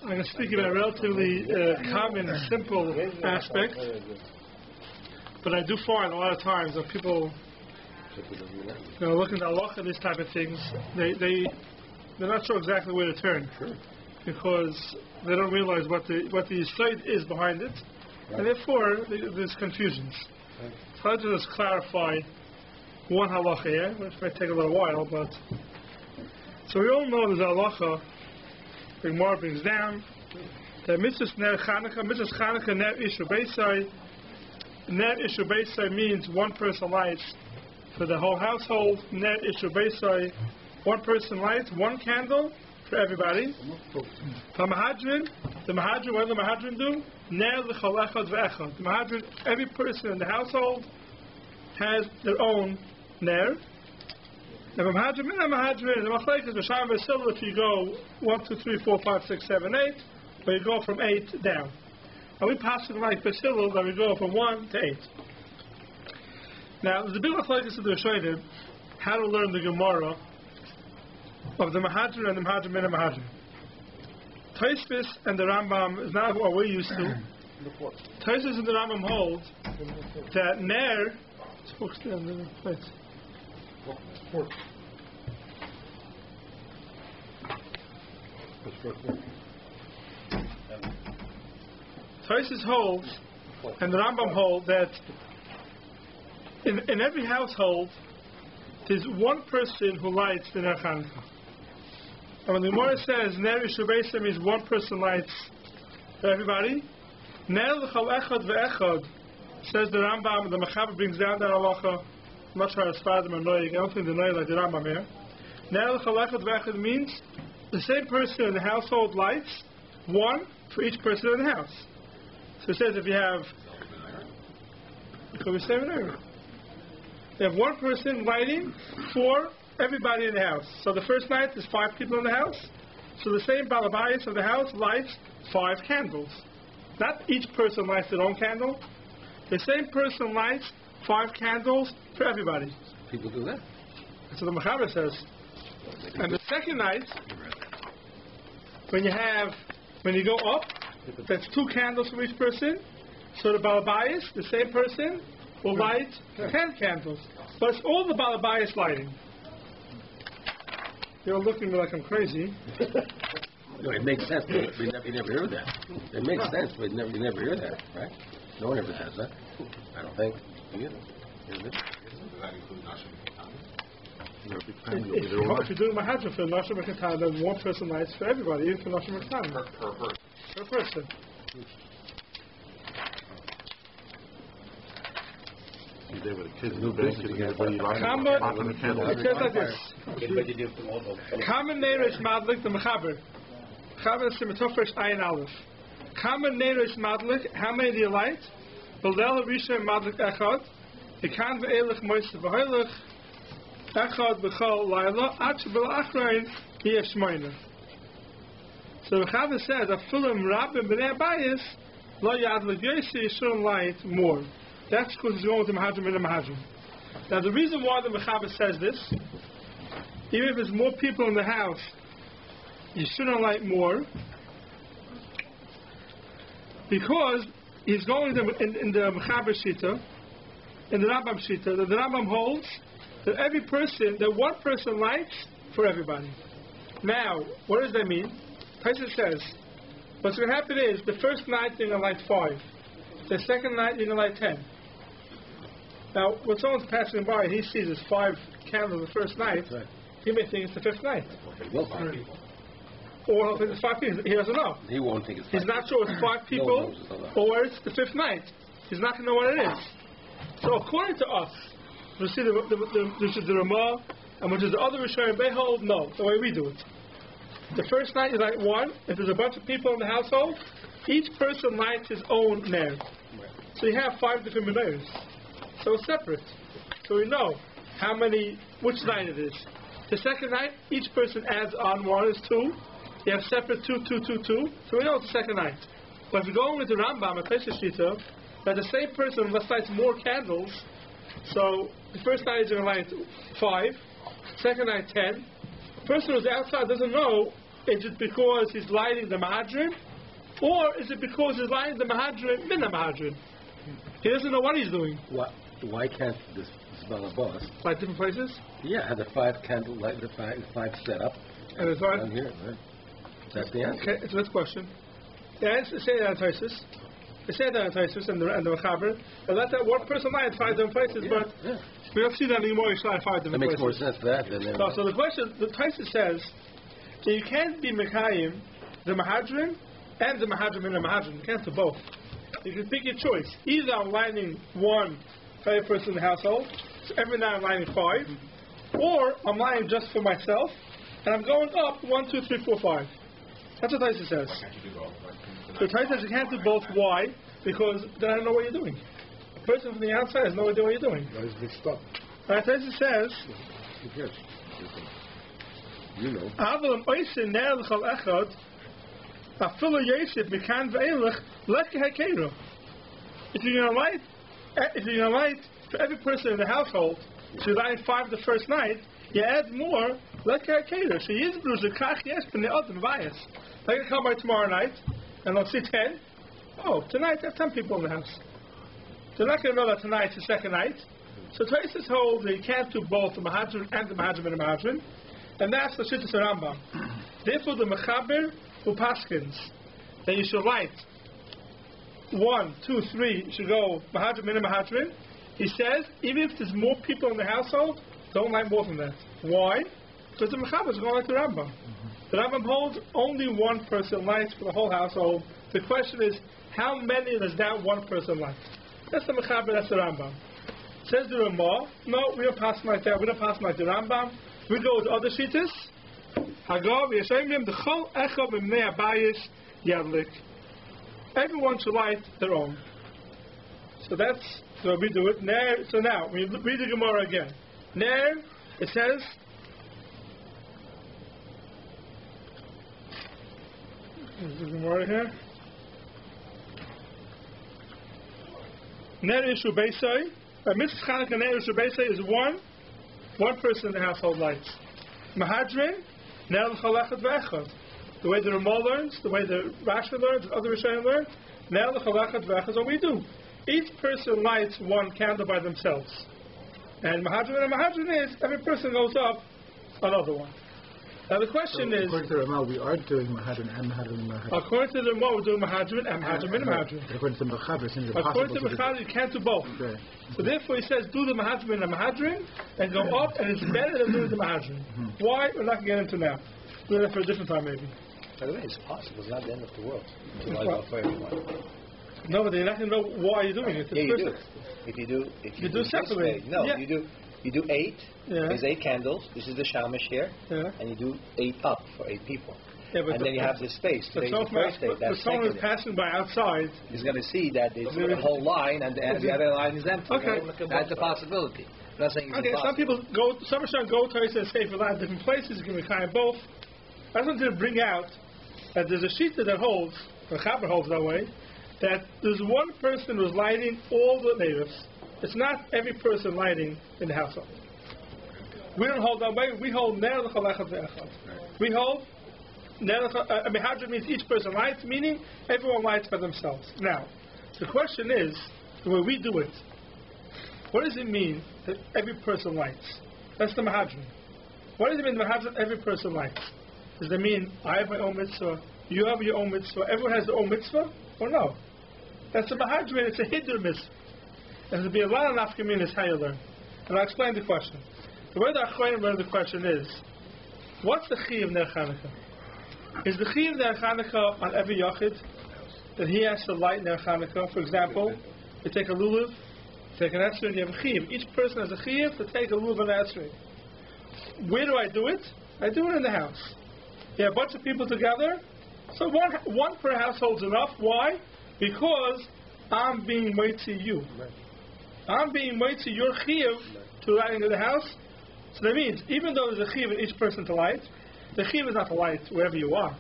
I'm going to speak about a relatively common, simple aspect, but I do find a lot of times that people look into halacha, these type of things, they're not sure exactly where to turn, because they don't realize what the site is behind it, and therefore there's confusions. So I'll just clarify one halacha here, which might take a little while, but so we all know there's a halacha the Gemara brings down that mitzvahs ner chanuka, mitzvahs chanuka ner ishu beisai. Ner ishu beisai means one person lights for the whole household. Ner ishu beisai, one person lights one candle for everybody. The Mahadrin, what do the Mahadrin do? Ner l'chol echad ve'echad. The Mahadrin, every person in the household has their own ner. And the Mahadrin, the Machlekes, B'Sham V'Sil, if you go 1, 2, 3, 4, 5, 6, 7, 8, but you go from 8 down. And we pass it like B'Sil, that we go from 1 to 8. Now, there's a big Machlekes of the Rishonim, how to learn the Gemara of the Mahadrin and the Mahadrin and the Mahadrin. Tosfos and the Rambam is not what we're used to. Tosfos and the Rambam hold that Ner, Tosfos holds and the Rambam hold that in every household there's one person who lights the Ner Chanukah. And when the Gemara says Ner Ishu Beisai means one person lights for everybody, Ner L'chol Echad Ve'echad, says the Rambam, the Mechaber brings down that halacha. I'm not sure as far as the Noyeg, I don't think the Noyeg like the Rambam here. Ner L'chol Echad Ve'echad means the same person in the household lights one for each person in the house. So it says if you have, could we say it? You have one person lighting for everybody in the house. So the first night there's 5 people in the house. So the same balabayas of the house lights 5 candles. Not each person lights their own candle. The same person lights 5 candles for everybody. People do that. That's what the Mechaber says. And the second night, when you go up, that's 2 candles for each person. So the balabayas, the same person, will light 10 candles. But it's all the balabayas lighting. You're looking at me like I'm crazy. No, it makes sense, but you never hear that. It makes sense, but you never hear that, right? No one ever says that. I don't think. Does that include Nashim? If you're doing Mahadrin for Nashim Mekatan, then one person lights for everybody, even for Nashim Mekatan. Per person. It says like this. Common Neirish Madlik, the Mechaber. Mechaber is Simatofresh Ayin Aleph. Common Neirish Madlik, how many do you light? Belel Risha Madlik Echad. Ekan Ve'elech Moise V'hoilech. Echad B'chol Laila. Ach B'la'achrein Yeh Shmoyne. So the Mechaber says, Afilim Rabbim B'nei Abayis Lo Yadlik Yosi, you shouldn't light more. That's because it's going with the Mahadrim and the Mahadrim. Now the reason why the Mechaber says this, even if there's more people in the house, you shouldn't light more, because he's going in the Mechaber Shita, in the Rambam Shita, that the Rambam holds that that one person lights for everybody. Now, what does that mean? Taisa says, what's going to happen is, the first night you're going to light 5. The second night you're going to light 10. Now, when someone's passing by, he sees there's 5 candles the first night, right. He may think it's the 5th night. Or he'll think it's 5 people. He doesn't know. He won't think it's 5 He's not sure it's 5 people, or it's the 5th night. He's not going to know what it is. So according to us, we see the Ramah, and which is the other Rishonim, they hold no, the way we do it. The first night you light 1. If there's a bunch of people in the household, each person lights his own ner. So you have 5 different menayos. So it's separate. So we know which night it is. The second night, each person adds on 1 is 2. You have separate 2, 2, 2, 2. So we know it's the second night. But if you go with the Rambam at Pesach Shita, that the same person lights more candles. So the first night is going to light 5. Second night 10. The person who's outside doesn't know is it because he's lighting the mahadrim, or is it because he's lighting the mahadrim min the mahadrim? He doesn't know what he's doing. Why can't this balabas Light different places? Yeah, have the 5 candle light, the five set up. And it's right down here, right? That's the answer. Okay, it's a good question. The answer is say that on Taisus. They say that on Taisus and the Mechaber. And let that one person light 5 different places, but we don't see that anymore. You light 5 different places. That makes more sense for that than so the question, the Taisus says that you can't be Mekayim, the Mahadrim, and the Mahadrim and the Mahadrim. You can't do both. You can pick your choice. Either I'm lighting one for every person in the household, so every night I'm lighting 5, or I'm lighting just for myself, and I'm going up 1, 2, 3, 4, 5. That's what Taisa says. So Taisa says you can't do both. Why? Because then I don't know what you're doing. A person from the outside has no idea what you're doing. That is mixed up. Taisa says, you know. If you're going to light for every person in the household, so you light 5 the first night, you add more, like a cater. So you use the kach yes, but the other bias. Like I come by tomorrow night, and I'll see 10. Oh, tonight there's 10 people in the house. They're not going to know that tonight's the second night. So Taisus holds that you can't do both the Mahadrim and the Mahadrim and the Mahadrim, and that's the Shittas Rambam. Therefore, the Mechaber who paskins that you should light 1, 2, 3. You should go Mahadrim and Mahadrim. He says even if there's more people in the household, don't light more than that. Why? Because the Mechaber is going like the Rambam. The Rambam holds only one person lights for the whole household. The question is, how many does that one person light? That's the Mechaber, that's the Rambam. Says the Ramah, no, we don't pass like that. We don't pass like the Rambam. We go with other shittas. Everyone should light their own. So that's so we do it. So now we read the Gemara again. Ner, it says, is the Gemara here? Ner Ishu Beisai. Mitzvah Chanukah Ner Ishu Beisai is one person in the household lights. Mahadrin, Ner L'Chalechet V'Echad. The way the Ramah learns, the way the Rashi learns, the other Rishonim learn, Ner L'Chalechet V'Echad is what we do. Each person lights one candle by themselves. And Mahadrin is, every person goes up another one. Now the question is... According to the Ramah, we are doing Mahadrin and Mahadrin and Mahadrin. According to the Ramah, we're doing Mahadrin and Mahadrin and Mahadrin. According to the Mechaber, it's impossible. According to the Mechaber, you can't do both. Okay. So therefore he says, do the Mahadrin and Mahadrin, and go up, and it's better than doing the Mahadrin. Why? We're not going to get into now. We'll do that for a different time maybe. By the way, it's possible. It's not the end of the world. To light up for everyone. No, but you're not going to know why you're doing it. Yeah, you do. If you do separately. No, yeah. you do 8. Yeah. There's 8 candles. This is the shamash here. Yeah. And you do 8 up for 8 people. Yeah, but and then you have this space. Today's the first day. But someone is passing by outside. He's going to see that there's a whole line and the other line is empty. Okay. Right? That's a possibility. I'm not saying it's impossible. Some people go, some Rishonim go to and say for a lot of different places. You can be kind of both. I just wanted to bring out that there's a shita that holds, the Chaber holds that way, that there's one person who's lighting all the natives. It's not every person lighting in the household. We don't hold that way. We hold Ner L'Chalechet V'Echad. We hold Mahadrim means each person lights, meaning everyone lights by themselves. Now, the question is, the way we do it, what does it mean that every person lights? That's the Mahadrim. What does it mean Mahadrim, every person lights? Does that mean I have my own mitzvah, you have your own mitzvah, everyone has their own mitzvah? Or no? That's a Mahadrim, it's a hiddur mitzvah. There's to be a lot of nafkaminas how you learn. And I'll explain the question. The way the Achronim learn the question is, what's the chi of Ner Chanukah? Is the chi of Ner Chanukah on every yachid that he has to light Ner Chanukah? For example, you take a lulav, you take an esrei, and you have a chiyuv. Each person has a chiyuv to take a lulav and an esrei. Where do I do it? I do it in the house. You have a bunch of people together, so one per household is enough. Why? Because I'm being moitzi you. I'm being moitzi your chiyuv to light into the house. So that means, even though there's a chiyuv in each person to light, the chiyuv is not to light wherever you are.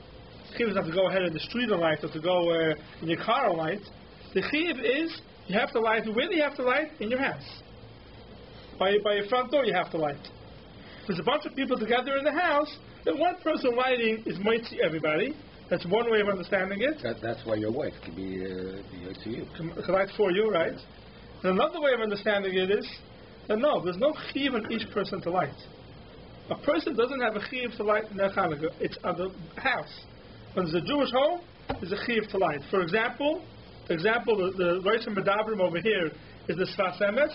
The chiyuv is not to go ahead in the street and light, or to go in your car and light. The chiyuv is, you have to light, where do you have to light? In your house. By your front door you have to light. If there's a bunch of people together in the house, The one person lighting is mighty everybody. That's one way of understanding it. That's why your wife can be to you. Can light for you, right? And another way of understanding it is that no, there's no chiv on each person to light. A person doesn't have a chiv to light in their chanuka. It's on the house. When it's a Jewish home, there's a chiv to light. For example, the Rosh Medabrim over here is the Sfas Emes,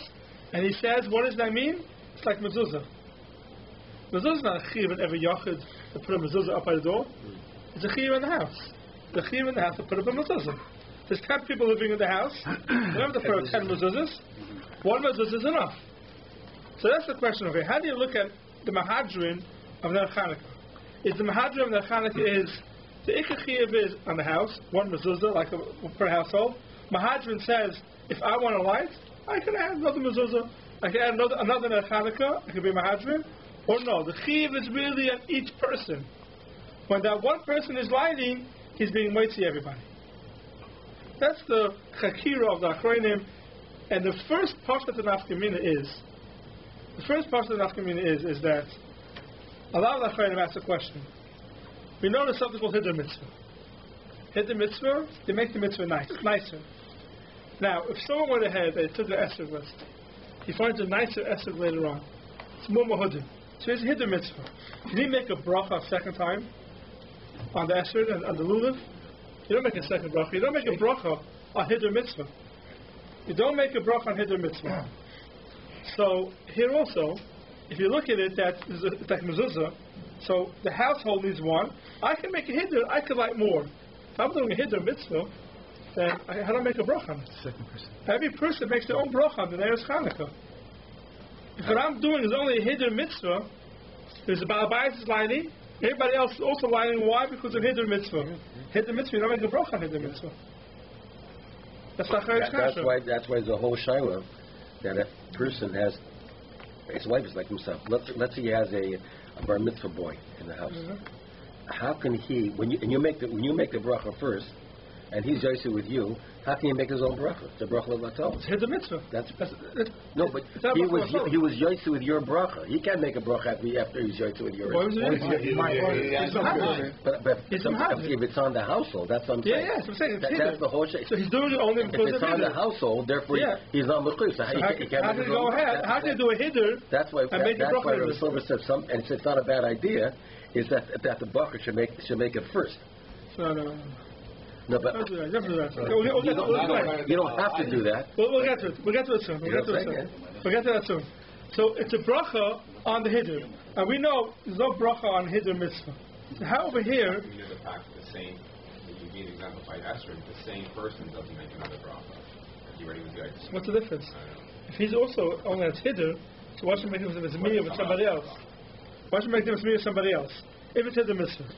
and he says, what does that mean? It's like mezuzah. Mezuzah is not a chiv in every yachid to put a mezuzah up by the door. It's a chiv in the house. The chiv in the house to put up a mezuzah. There's 10 people living in the house. You don't have to put up 10 mezuzahs. One mezuzah is enough. So that's the question over here. How do you look at the mahadrin of Ner Chanukah? Is the mahadrin of Ner Chanukah is the ikar chiv is on the house, one mezuzah like per household. Mahadrin says, if I want to light, I can add another mezuzah. I can add another Ner Chanukah. It could be mahadrin. Or no, the chiv is really on each person. When that one person is lighting, he's being mighty everybody. That's the chakira of the Achronim. And the first part of the nafkamina is that a lot of the Achronim ask a question. We know there's something called Hiddur Mitzvah. Hiddur Mitzvah, they make the mitzvah nicer. Now, if someone went ahead and took the Esrog list, he finds a nicer Esrog later on. It's more Mahudim. So it's Hiddur Mitzvah. Can he make a bracha a second time on the Esrog and on the Lulav? You don't make a second bracha. You don't make a bracha on Hiddur Mitzvah. You don't make a bracha on Hiddur Mitzvah. So here also, if you look at it, it's like mezuzah. So the household needs one. I can make a hiddur. I could light more. If I'm doing a hiddur mitzvah, then how do I make a bracha on it? Second person. Every person makes their own bracha on the Neres Chanukah. If what I'm doing is only a hiddur mitzvah, there's a Balabais is lighting. Everybody else is also lighting. Why? Because of hiddur mitzvah. Hiddur mitzvah, you don't make a bracha on hiddur mitzvah. That's why the whole shiloh that a person has. His wife is like himself. Let's say he has a bar mitzvah boy in the house. Mm-hmm. How can he when you make the bracha first, and he's joyful with you? How can he make his own bracha? The bracha of Latol. It's his mitzvah. No, but he was joyful with your bracha. He can't make a bracha after he's joyful with your bracha. But if it's on the household, that's what I'm saying. Yeah, that's what I'm saying. That's the whole shit. So he's doing it only because if it's on the household, therefore he's not mechuyv. So how can he go ahead? How can you do a hiddur? That's why Rabbi Silver said and it's not a bad idea. Is that the bracha should make it first? No, but you don't have to do that. We'll get to it. We'll get to it soon. We'll get to that soon. So it's a bracha on the hiddur, and we know there's no bracha on hiddur mitzvah. So how over here? You know the fact that the same. You gave an example by Esther. The same person doesn't make another bracha. He already was good. What's the difference? If he's also only at hiddur, so why should make him as me with somebody else? Why should make him as me with somebody else? If it's hiddur mitzvah.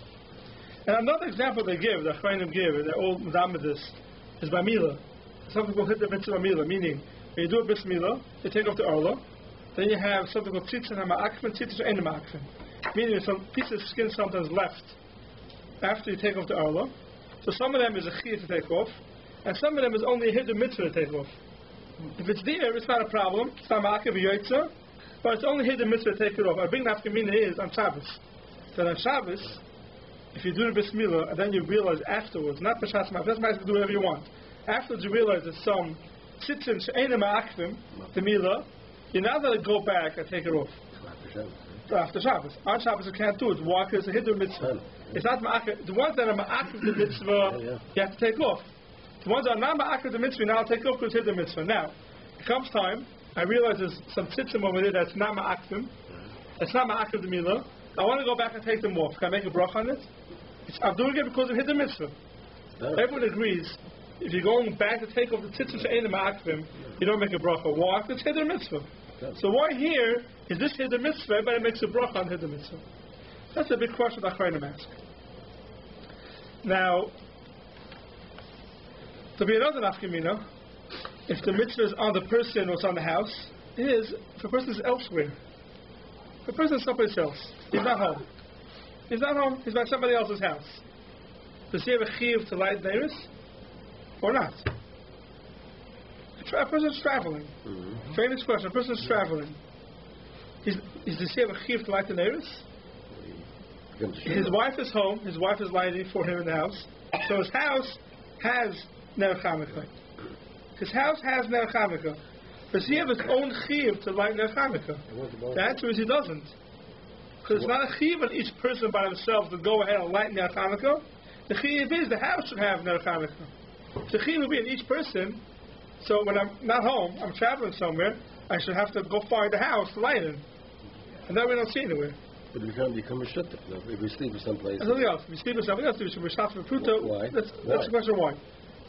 And another example they give, the Achronim give, and they're all madam this, is by Mila. Something called hiddur mitzvah Mila, meaning when you do a bris Mila, you take off the arla, then you have something called tzitzin ha'ma'akfin, tzitzin she'en ma'akfin, meaning there's some piece of skin sometimes left after you take off the arla. So some of them is a chiyah to take off, and some of them is only a hiddur mitzvah to take off. If it's there, it's not a problem. It's not ma'akev v'yoytza, but it's only hiddur mitzvah to take it off. Our big nafkamina is on Shabbos. Then on Shabbos, if you do the bris milah and then you realize afterwards, not b'shas ma'akev, that's nice to do whatever you want. Afterwards you realize there's some tzitzin she'ein ma'akvim, the milah, you're not going to go back and take it off. After Shabbos. On Shabbos you can't do it. Why? Because it's a hiddur mitzvah. It's not ma'akev. The ones that are ma'akev the mitzvah, you have to take off. The ones that are not ma'akev the mitzvah, now I'll take off because it's hiddur mitzvah. Now, it comes time, I realize there's some tzitzim over there that's not ma'akvim. It's not ma'akev the milah. I want to go back and take them off. Can I make a bracha on it? I'm doing it because of hiddur mitzvah. Everyone agrees. If you're going back to take off the tzitzim she'ein ma'akvim, you don't make a bracha. Why? Because it's hiddur mitzvah. So why here is this hiddur mitzvah? Everybody makes a bracha on hiddur mitzvah. That's a big question that Achronim ask. Now, to be another nafkamina, if the mitzvah is on the person or it's on the house, it is if a person is elsewhere. If a person is someplace else, he's not home. He's not home. He's at somebody else's house. Does he have a chiyuv to light neiros or not? A person is traveling. Famous question. A person is traveling. Does he have a chiyuv to light the neiros? his wife is home. His wife is lighting for him in the house. So his house has ner chanuka. His house has ner chanuka. Does he have his own chiyuv to light ner chanuka? The answer is he doesn't. Because it's not a chiyuv on each person by themselves to go ahead and light ner chanuka. The chiyuv is the house should have ner chanuka. The chiyuv will be in each person. So when I'm not home, I'm traveling somewhere, I should have to go find the house to light it. And that we don't see anywhere. But we can't become a shutter. If we sleep in some place. Something else. If we sleep in something else, we should be shot for fruta. Why? That's the question why.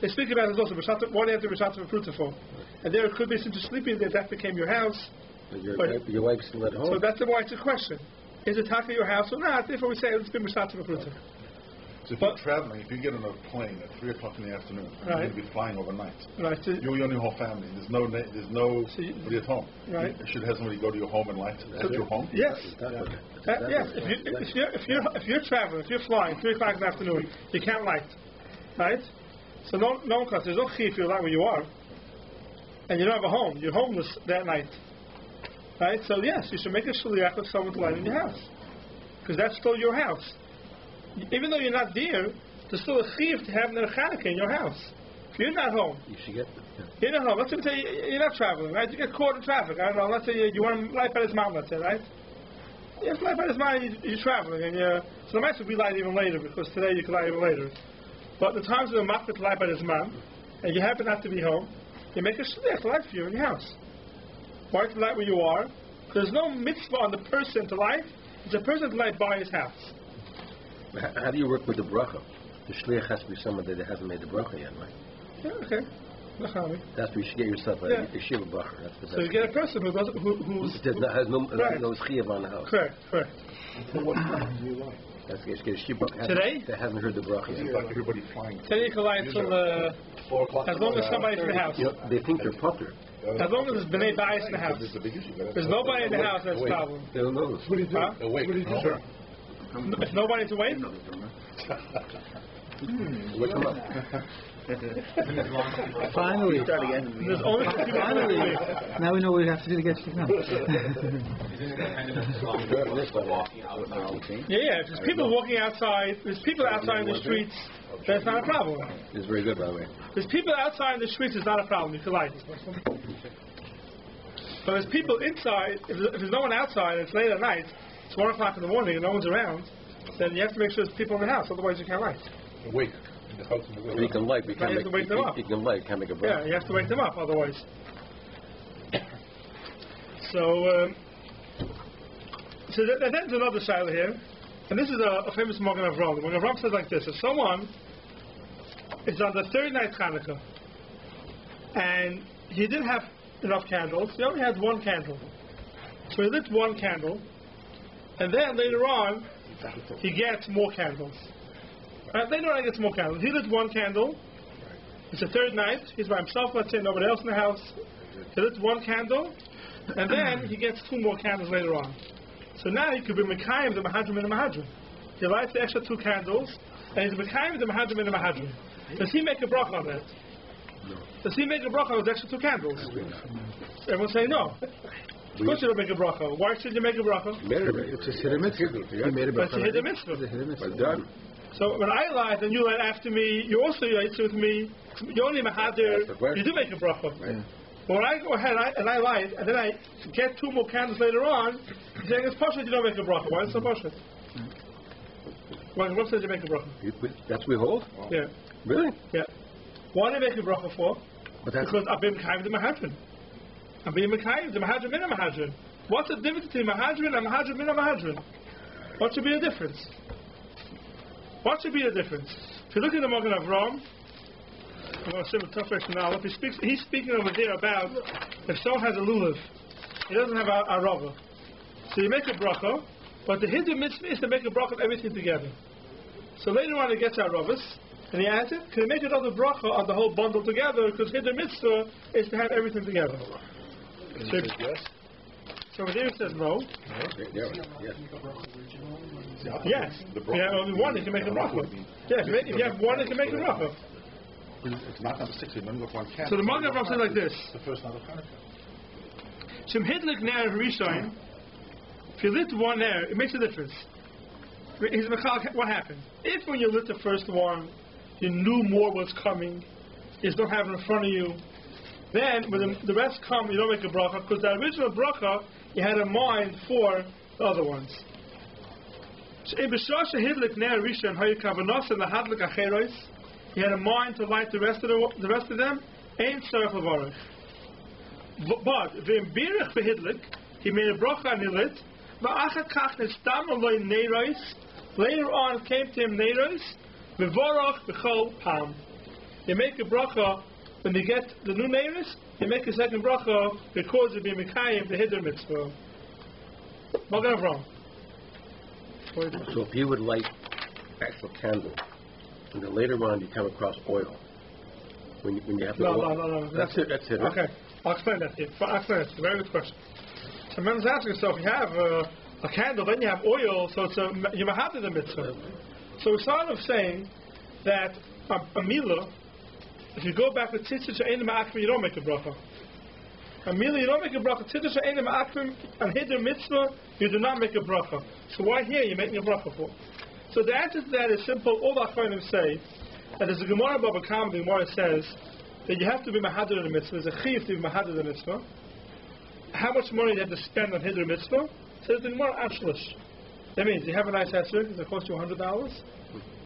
They speak about it also. Why do you have to be shot for fruta for? And there could be, since you're sleeping there, that became your house. Your wife's still at home. So that's why it's a question. Is it taka your house or not? Therefore we say it's been shot for fruta. So if you're traveling, if you get on a plane at 3 o'clock in the afternoon, you're going to be flying overnight. Right. So you and your whole family. There's nobody at home. Right. You should have somebody go to your home and light at your home. Yes. Yes. If you're traveling, if you're flying 3 o'clock in the afternoon, you can't light. Right. So no one comes. There's no key if you're light where you are, and you don't have a home. You're homeless that night. Right. So yes, you should make a shliach of someone to light in your house, because that's still your house. Even though you're not there, there's still a chiyuv to have ner chanuka in your house. If you're not home, you should get. You're not home. Let's say you're not traveling, right? You get caught in traffic. I don't know. Let's say you want to light by this mountain. Let's say, right? You have to light by this mountain. You're traveling, and so the might be light even later because today you can light even later. But the times when the market to light by this mountain, and you happen not to be home, you make a shliach to light for you in your house. Why to light where you are? There's no mitzvah on the person to light. It's a person to light by his house. How do you work with the bracha? The shliach has to be someone that hasn't made the bracha yet, right? Yeah, okay. That's where you should get yourself a yeshiva bracha. So you get a person who has no chiyuv on the house. Correct. So what time do you light? That's get a yeshiva. Today? They haven't heard the bracha yet. Like everybody flying. Today you can light till 4 o'clock. as long as somebody's in the house. They think they're putter. As long as there's b'nei bayis in the house. There's nobody in the house, that's a problem. They don't know. What do you do? Awake. What do you do? Sure. If nobody's awake? Wake them up. Finally. There's only finally. Now we know what we have to do to get you done. Yeah. If there's people walking outside, there's people outside in the streets, that's not a problem. It's very good, by the way. There's people outside in the streets, it's not a problem. You can light. But there's people inside, if there's no one outside, it's late at night, it's 1 o'clock in the morning and no one's around, then you have to make sure there's people in the house, otherwise you can't light. Awake. You can light, but you can't wake them up. You can light, can't make a bracha. Yeah, you have to wake them up, otherwise. So that's another shaila here, and this is a famous Magen Avraham. The Magen Avraham says like this: if someone is on the third night Chanukah, and he didn't have enough candles, he only had one candle, so he lit one candle, and then later on he gets more candles. Later on he gets more candles. He lit one candle. It's the third night. He's by himself. Let's say nobody else in the house. He lit one candle, and then he gets 2 more candles later on. So now he could be mekayim the mahadrim and the mahadrim. He lights the extra 2 candles, and he's mekayim the mahadrim and the mahadrim. Does he make a bracha on that? No. Does he make a bracha on those extra 2 candles? Everyone say no. Of course you don't make a bracha. Why should you make a bracha? It's a hidden mitzvah. You made a bracha. It's a hidden mitzvah. Well done. So when I light and you light after me, you also light with me. You only mahadir. You do make a bracha. Right. But when I go ahead and I light and then I get 2 more candles later on, you're saying it's partial. You don't make a bracha. Why is it so partial? What says you make a bracha? That's what we hold. Yeah. Really? Yeah. Why do you make a bracha for? Because I'm being mekayim the mahadrin. I'm being mekayim the mahadrin min mahadrin. What's the difference between mahadrin and mahadrin min mahadrin? What should be the difference? What should be the difference? If you look at the Magen Avraham, I'm going to say a tough question now. He's speaking over there about if someone has a lulav, he doesn't have a rava. So you make a bracha, but the hidden mitzvah is to make a bracha of everything together. So later on he gets our ravas, and he adds it, can he make another bracha on the whole bundle together? Because hidden mitzvah is to have everything together. So over there it says no. Yes. If you have only one, you can make a bracha. Yes, if you have one, you can make a bracha. It's not number 6, remember with one candle. So the Magen Avraham says like this. The first night of Chanukah. Shem hidlik ner rishon. If you lit one ner, it makes a difference. what happened? If when you lit the first one, you knew more was coming, you just don't have it in front of you, then when the rest come, you don't make a bracha, because the original bracha, you had in mind for the other ones. He had in mind to light the rest of them. Ain't tzarich levarich. But v'im birich v'hidlik, he made a bracha and he lit. V'achat kach nestam aloi neiros. Later on came to him neiros. V'vorach b'chol pam. You make a bracha when you get the new neiros. You make a second bracha because you be mekayim the hiddur mitzvah. What kind of wrong? So if you would light actual candle, and then later on you come across oil, when you have to no. That's it. Okay, I'll explain that to you. It's a very good question. So man is asking, so if you have a candle, then you have oil, so it's you have the mitzvah. So we're sort of saying that a milah, if you go back with tzitzit she'ein ma'akrim, you don't make a bracha. A milah, you don't make a bracha. Tzitzit she'ein ma'akrim, and hiddur mitzvah, you do not make a bracha. So why here you're making a bracha for? So the answer to that is simple. All the Achronim say that there's a Gemara Baba Kama. The Gemara says that you have to be mahadir in the mitzvah. There's a chiyuv to be mahadir in the mitzvah. How much money you have to spend on hiddur mitzvah? Says the Gemara Ashlish. That means you have a nice esrog. Does it cost you $100?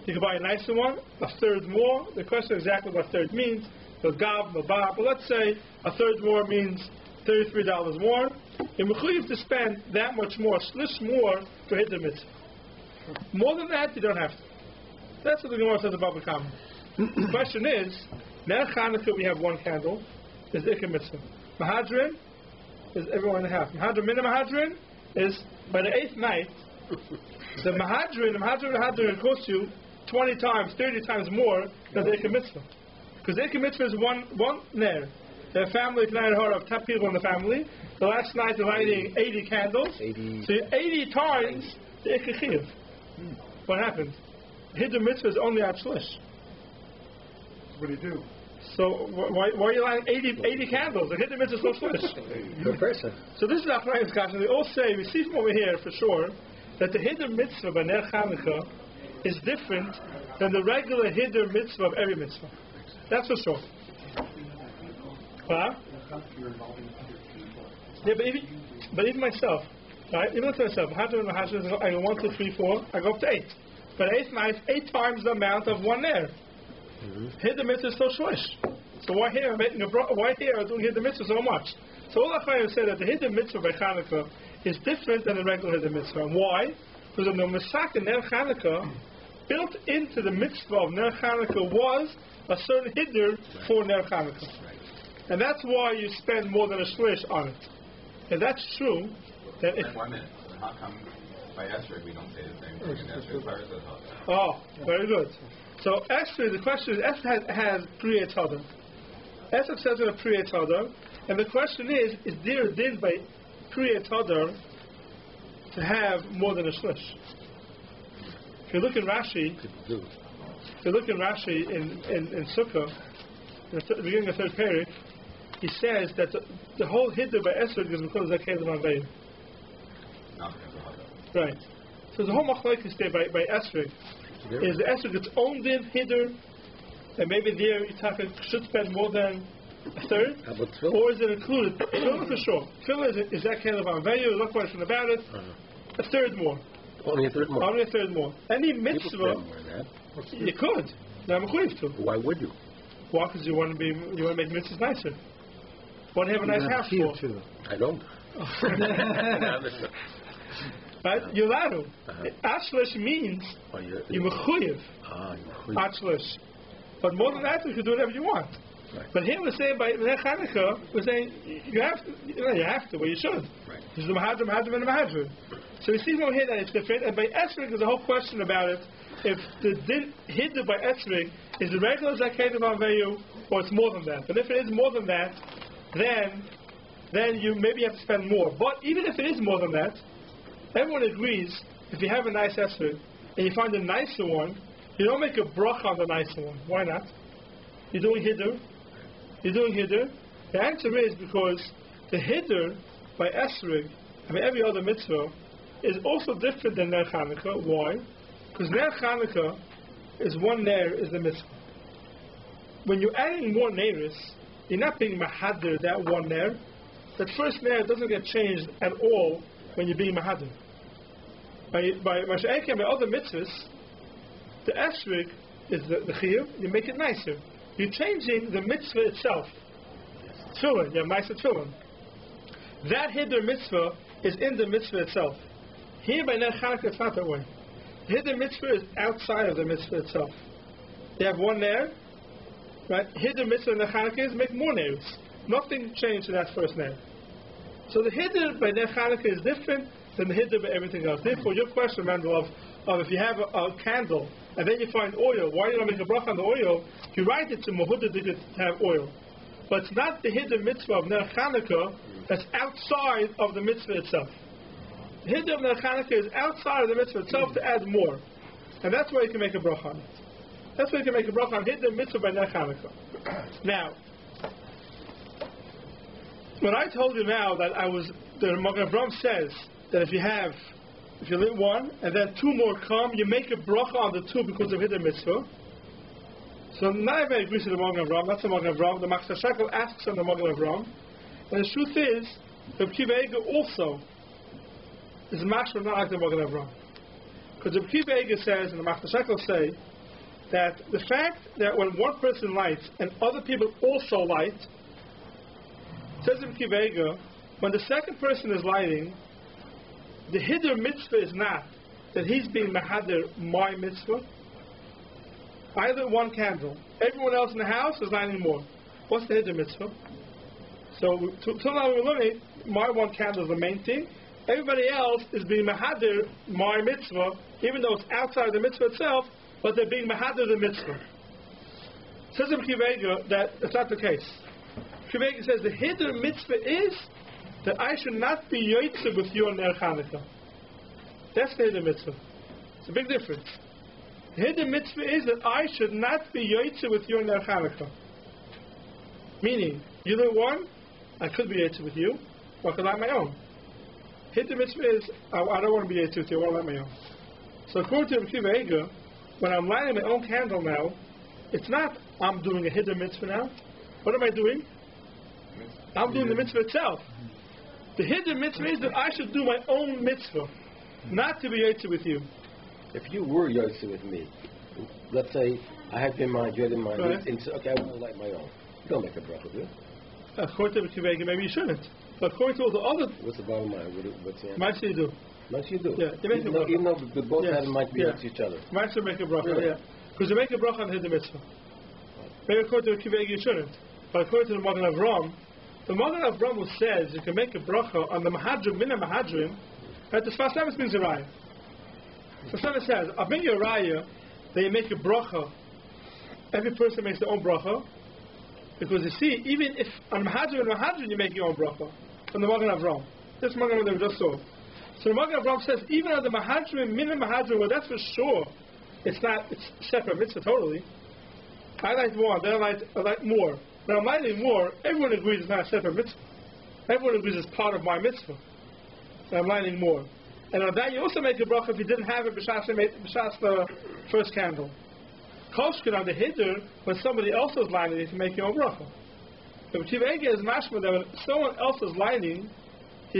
You can buy a nicer one, a third more. The question is exactly what third means. The gav, the bar. But let's say a third more means $33 more. You're mechuyev to spend that much more, shlish more for hiddur mitzvah. More than that, you don't have to. That's what the Gemara says about the Kama. The question is, Ner Chanukah, we have one candle, is Ikka Mitzvah. Mahadrin is everyone in the half. Mahadrin, Mina Mahadrin is by the 8th night, the Mahadrin costs you 20 times, 30 times more than the Ikka Mitzvah. Because the Ikka Mitzvah is one Ner. Their family, of 10 people in the family. The last night they're lighting 80 candles. 80. So 80 times the Ikka Chiyuv. What happened? Hiddur mitzvah is only at shlish. What do you do? So why are you lighting 80 candles? The hiddur mitzvah is no shlish. Per person. So this is Achrayim's question. They all say, we see from over here for sure, that the hiddur mitzvah by Ner Chanukah is different than the regular hiddur mitzvah of every mitzvah. That's for sure. Huh? Yeah, but even myself. Right? Even to myself, I go 1, 2, 3, 4, I go up to 8. But 8 nights, 8 times the amount of one there. Hiddur mitzvah is so shlish. So why here I'm doing hiddur mitzvah so much? So all I have said that the hiddur mitzvah by Chanukah is different than the regular hiddur mitzvah. And why? Because the Masach in Ner Chanukah, built into the mitzvah of Ner Chanukah was a certain hiddur for Ner Chanukah. And that's why you spend more than a shlish on it. And that's true. That if 1 minute. How come by esrog we don't say the same thing in esrog? Oh, very good. So esrog, the question is, esrog has Priya Tada. Esrog says in a Priya Tada, and the question is there a din by Priya Tada to have more than a shlish? If you look in Rashi, in Sukkah, in the beginning of the 3rd period, he says that the whole hiddur by esrog is because of the Kedah Manveyu. Right. So the whole machlokes there by esrog is the esrog its own din hiddur, and maybe there you should spend more than a third, or is it included? Tefillah for sure. Tefillah is that kind of anveyu. No question about it. A third more. Only a third more. Any mitzvah you could. Now I'm to. Why would you? Why? Because you want to make mitzvahs nicer. Want to have a nice house for? I don't. Right? You're allowed to. Ashlish means you're mechuyev. Ashlish. But more than that, you can do whatever you want. Right. But here we're saying by Ner Chanukah, we're saying you have to, but you should. Right. This is the Mahadrim, and the Mahadrim. So we see from here that it's different. And by esrog, there's a whole question about it. If the hiddur by esrog is the regular zakat of Aveyu, or it's more than that. But if it is more than that, then you maybe have to spend more. But even if it is more than that, everyone agrees, if you have a nice esrog and you find a nicer one, you don't make a bracha on the nicer one. Why not? You're doing hiddur. The answer is because the hiddur by esrog, every other mitzvah, is also different than Ner Chanukah. Why? Because Ner Chanukah is one Ner is the mitzvah. When you're adding more Neris, you're not being Mahadir that one Ner. That first Ner doesn't get changed at all when you're being Mahadir. By Masha'ekim and by other mitzvahs, the Esrik is the Chiyuv, you make it nicer. You're changing the mitzvah itself. Tefillin, you have nicer tefillin. That Hiddur mitzvah is in the mitzvah itself. Here by Ner Chanukah, it's not that way. The Hiddur mitzvah is outside of the mitzvah itself. You have one Ner, right? Hiddur mitzvah in the Chanukah is make more Ners. Nothing changed in that first Ner. So the Hiddur by Ner Chanukah is different than the Hiddur by everything else. Therefore, your question, Randall, of if you have a candle and then you find oil, why you don't make a bracha on the oil? You write it to Mahuddah to have oil. But it's not the Hiddur mitzvah of Ner Chanukah that's outside of the mitzvah itself. The Hiddur of Ner Chanukah is outside of the mitzvah itself to add more. And that's why you can make a bracha on it. That's why you can make a bracha on Hiddur mitzvah by Ner Chanukah. Now, when I told you now that the Magen Avraham says that if you lit one and then two more come, you make a bracha on the two because of Hiddur mitzvah. So not everybody agrees with the Magen Avraham. That's the Magen Avraham. The Machzor Shekel asks on the Magen Avraham. And the truth is, Rabbi Akiva Eiger also is mashma not like the Magen Avraham. Because Rabbi Akiva Eiger says, and the Machzor Shekel say, that the fact that when one person lights and other people also light, says Rabbi Akiva Eiger, when the second person is lighting, the Hiddur mitzvah is not that he's being mahadir my mitzvah. I lit one candle. Everyone else in the house is lighting more. What's the Hiddur mitzvah? So, till now we're learning, my one candle is the main thing. Everybody else is being mahadir my mitzvah, even though it's outside the mitzvah itself, but they're being mahadir the mitzvah. Says Rabbi Akiva Eiger that it's not the case. Akiva Eiger says the Hiddur mitzvah is that I should not be yoytze with you on Ner Chanukah. That's the Hiddur mitzvah. It's a big difference. The Hiddur mitzvah is that I should not be yoytze with you on Ner Chanukah. Meaning, you lit one, I could be yoytze with you, or I could light my own. Hiddur mitzvah is, I don't want to be yoytze with you, I want to light my own. So according to Rabbi Akiva Eiger, when I'm lighting my own candle now, it's not I'm doing a Hiddur mitzvah now. What am I doing? I'm doing the mitzvah itself. The Hiddur mitzvah is that I should do my own mitzvah, not to be yoytze with you. If you were yoytze with me, let's say I had in mind, you had in mind, right. And so, okay, I want to light my own. You don't make a bracha, do you? According to Rabbi Akiva Eiger, maybe you shouldn't. But according to all the other... What's the bottom line? What's the answer? Might you do. Might you do. Yeah, you make even a bracha. Even though the both sides might be against each other. Might you make a bracha, really? yeah. Because you make a bracha on Hiddur mitzvah. Maybe according to Rabbi Akiva Eiger, you shouldn't. But according to the Magen Avraham, who says you can make a bracha on the mahadrim, min mahadrim, that the Sfas Emes means a raya. So Sfas Emes says, I'll bring you a raya that you make a bracha. Every person makes their own bracha. Because you see, even if on mahadrim and mahadrim you make your own bracha. From the Magen Avraham. This Magen Avraham we just saw. So the Magen Avraham says, even on the mahadrim, min mahadrim, well that's for sure. It's separate mitzvah totally. I like one, then I like more. When I'm lighting more, everyone agrees it's not a separate mitzvah. Everyone agrees it's part of my mitzvah. And I'm lighting more. And on that you also make a bracha if you didn't have it b'shas the first candle. Koshkin on the Hiddur, when somebody else is lighting, you can make your own bracha. But Akiva Eiger is mashma that when someone else is lighting, the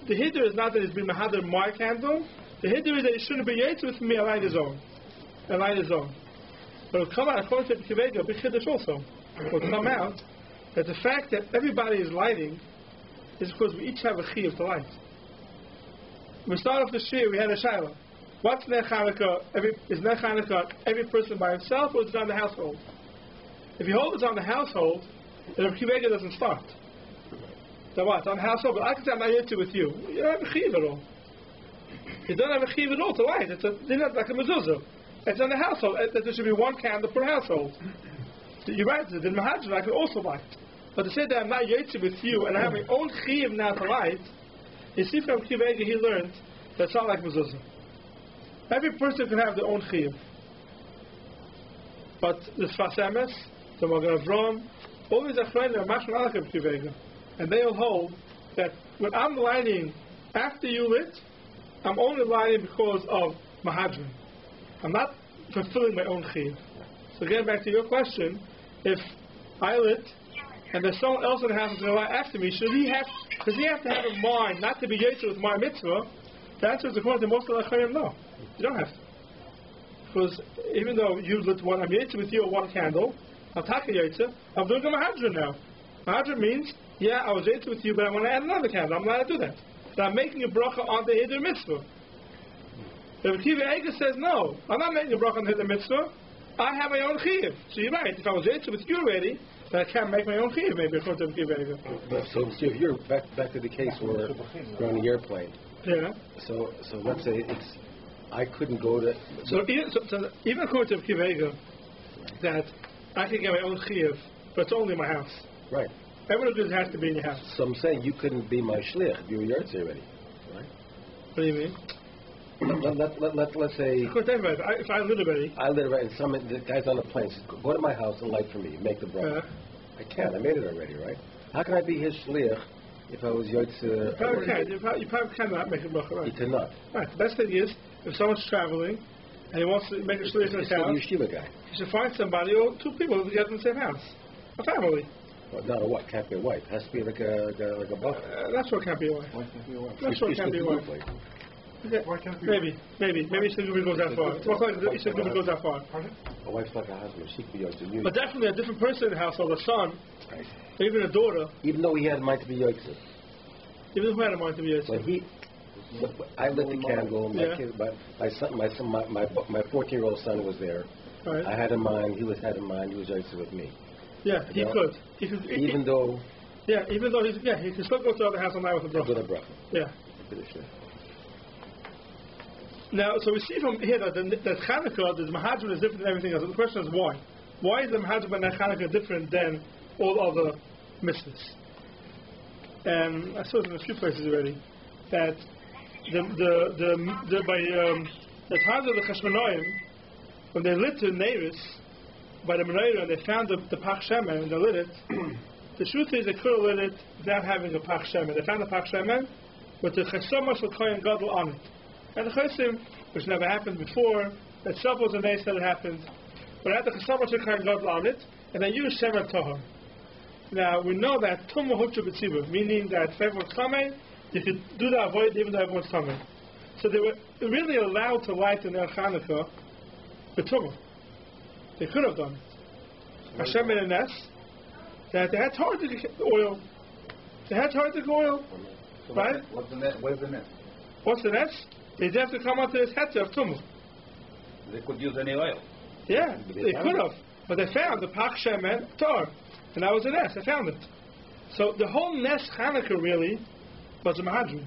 Hiddur is not that he's being mahadir my candle. The Hiddur is that he shouldn't be yoytze with me and light his own. But it'll come out, according to Akiva Eiger, a big Hiddush also. It will come out that the fact that everybody is lighting is because we each have a chiyuv to light. When we start off the shir, we had a shayla. What's Ner Chanukah? Is Ner Chanukah every person by himself, or is it on the household? If you hold it's on the household, then Rabbi Akiva Eiger doesn't start. So what? It's on the household, but I can say I'm not yoytze with you. You don't have a chiyuv at all. You don't have a chiyuv at all to light. It's like a mezuzah. It's on the household. There should be one candle per household. You're right, the mahadrim I can also light. But to say that I'm not yoytze with you and I have my own chiyuv now to light, you see from Akiva Eiger he learned that it's not like mezuzah. Every person can have their own chiyuv. But the Sfas Emes, the Magen Avraham, all these achronim are mashma not like Akiva Eiger. And they all hold that when I'm lighting after you lit, I'm only lighting because of mahadrim. I'm not fulfilling my own chiyuv. So getting back to your question, if I lit and there's someone else in the house that's going to lie after me, does he have to have in mind not to be yotze with my mitzvah? The answer is according to most of the Chayim, no. You don't have to. Because even though you lit one, I'm yotze with you one candle, I'm taka yotze, I'm doing a mahadran now. Mahadran means, yeah, I was yotze with you, but I want to add another candle. I'm allowed to do that. So I'm making a bracha on the Hider mitzvah. Rabbi Kiva Eiger says, no, I'm not making a bracha on the Hider mitzvah. I have my own chiyuv. So you're right. If I was yotze with you already, then I can't make my own chiyuv, maybe, according to Rabbi Kiva Eiger. So if you're back to the case where you're on the airplane. Yeah. So let's say I couldn't go to... So even according to Rabbi Kiva Eiger, that I can get my own chiyuv, but it's only in my house. Right. Everyone does has to be in your house. So I'm saying you couldn't be my shlich if you were yotze already, right? What do you mean? Let's say... If I lit already... I lit already, and the guy's on the plane says, go to my house and light for me, make the bracha. I can't, I made it already, right? How can I be his shlich if I was yotze... You probably can. You probably cannot make a bracha, right? You cannot. Right. The best thing is, if someone's traveling and he wants to make a shlich in his house, yeshiva guy. He should find somebody or two people who get in the same house. A family. Well, not a wife. Can't be a wife. Has to be like a buff. That's what can't be a wife. That's what can't be a wife. Maybe Ishagumi goes that far. It's more like Ishagumi goes that far. A wife's like a husband. She could be yotze. But definitely a different person in the household, a son, right. Or even a daughter. Even though he had in mind to be yotze. Even though he had in mind to be yotze. But I lit the candle. My 14-year-old son was there. Right. I had in mind. He had in mind. He was yotze with me. Yeah, he could. Even though he can still go to the other house and lie with a bracha. With a bracha. Yeah. Now, so we see from here that Chanukah, the Mahadran is different than everything else. The question is why? Why is the Mahadran and Chanukah different than all other mitzvahs? And I saw it in a few places already that by the times of the Cheshmonaim, when they lit the Nevis by the menorah and they found the Pach Shemen and they lit it, the truth is they could have lit it without having a Pach Shemen. They found the Pach Shemen with the Chesama Shel Kohen Gadol on it. And the Chesim, which never happened before, that itself was a nace that it happened, but it had the Chesama Shel Kohen Gadol on it, and they used Shemen Tahor. Now we know that Tumah Hutcha B'tzibur, meaning that if everyone's Tameh, you could do the avoid even though everyone's Tameh. So they were really allowed to light in their Chanukah with Tumah. They could have done it. Hashem made a nest that they had targeted oil. They had targeted oil, so right? What's the nest? Where's the nest? What's the nest? They have to come out to this heter of tumah. They could use any oil. Yeah, they could have, but they found the pach shemen tar, and that was the nest. They found it. So the whole nest Chanukah really was a mahadran.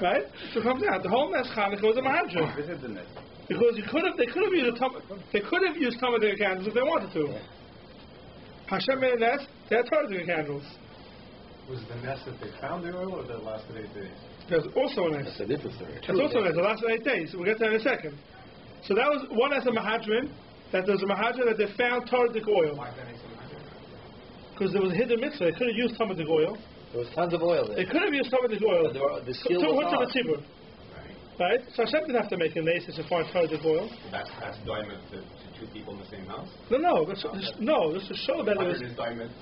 Right? So it comes out. The whole nest Chanukah was a mahadran. This is the nest. Because they could have used Talmudic candles if they wanted to. Hashem made a nest, they had Talmudic candles. Was the nest that they found the oil or that lasted 8 days? There's also a nest. That's a different story. That's also a nest, the last 8 days. We'll get to that in a second. So that was one as a mahadran, that there's a mahadran that they found Talmudic oil. Why did they say mahadran? Because there was a hidden mitzvah. They could have used Talmudic oil. There was tons of oil there. They could have used Talmudic oil. But the seal was on. Right? So Hashem didn't have to make a nace to find Talmudic oil. That's diamond to two people in the same house? No. This to show that it was...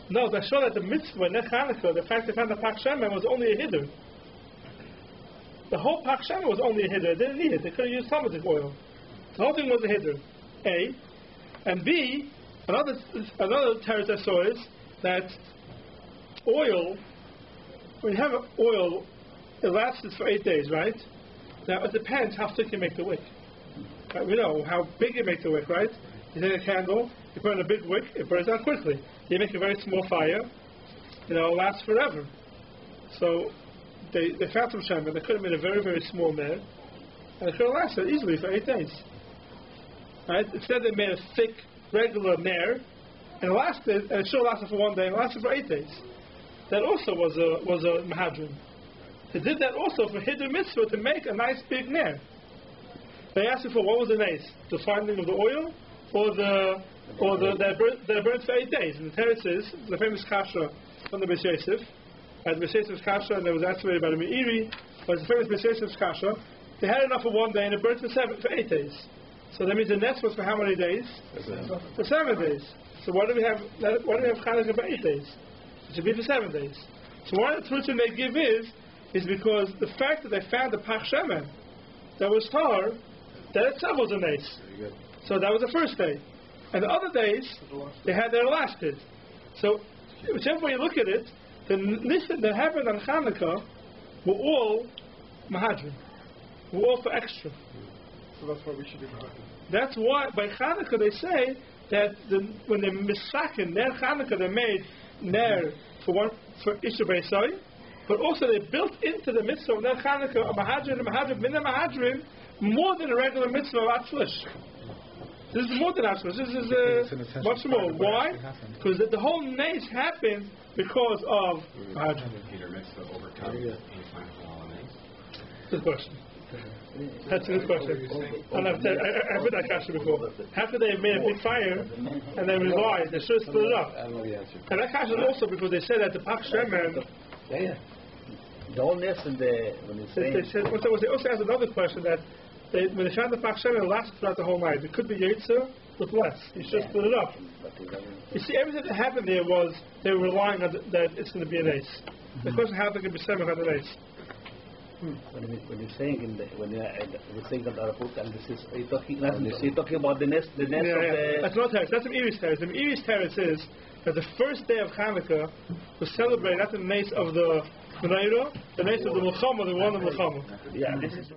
No, to show that the mitzvah, Chanukah, the fact they found the Pach Shemen was only a hiddur. The whole Pach Shemen was only a hiddur. They didn't need it. They could have used Talmudic oil. The whole thing was a hiddur. A. And B, another teretz I saw is that oil, when you have oil, it lasts for 8 days, right? Now, it depends how thick you make the wick. Right? We know how big you make the wick, right? You take a candle, you put in a big wick, it burns out quickly. You make a very small fire, it lasts forever. So, they found some shemen, they could have made a very, very small ner, and it could have lasted easily for 8 days. Right? Instead, they made a thick, regular ner, and it still lasted for 1 day, and it lasted for 8 days. That also was a mahadran. They did that also for Hiddur Mitzvah to make a nice big ner. They asked him for what was the nace? The finding of the oil or that burnt for 8 days? And the teretz is the famous kasha from the Beis Yosef. The Beis Yosef's kasha, and there was activated by the Meiri, was the famous Beis Yosef's kasha they had enough for one day and it burned for 8 days. So that means the nest was for how many days? For 7 days. So why do we have Chanukah for 8 days? It should be for 7 days. So one of the truths they give is because the fact that they found the Pach Shemen that was tar, that itself was a nace. So that was the first day. And the other days, they had their last bit. So whichever way you look at it, the nisim that happened on Chanukah were all mahadrim. Were all for extra. So that's why we should be mahadrim. That's why by Chanukah they say that when they misakin their Chanukah, they made ner for Isha Beisai, but also they built into the mitzvah of ner Chanukah a mahadrim min mahadrim more than a regular mitzvah of Atzlish. This is more than Atzlish. This is much more. Why? Because the whole nace happened because of mahadrim. Good question. That's a good question. I've heard that question before. After they made a big fire and they realized they should have split it up. I don't know the answer. And that question is also because they said that the Pach Shemen. The whole nest and when they said, they also asked another question that when they found the Pach Shemen, it lasted throughout the whole night. It could be Yitzhak with less. You should split it up. You see, everything that happened there was they were relying on that it's going to be an ace. The question how they can be seven on an ace. When you're saying when you're saying that Baruch and this is you're talking about the nest of the. That's not Teretz. That's the Iri's Teretz. The Iri's Teretz is that the first day of Chanukah was celebrated not the nace of the Menorah, the nace of the Milchama, the one of the Milchama. Yeah, this is.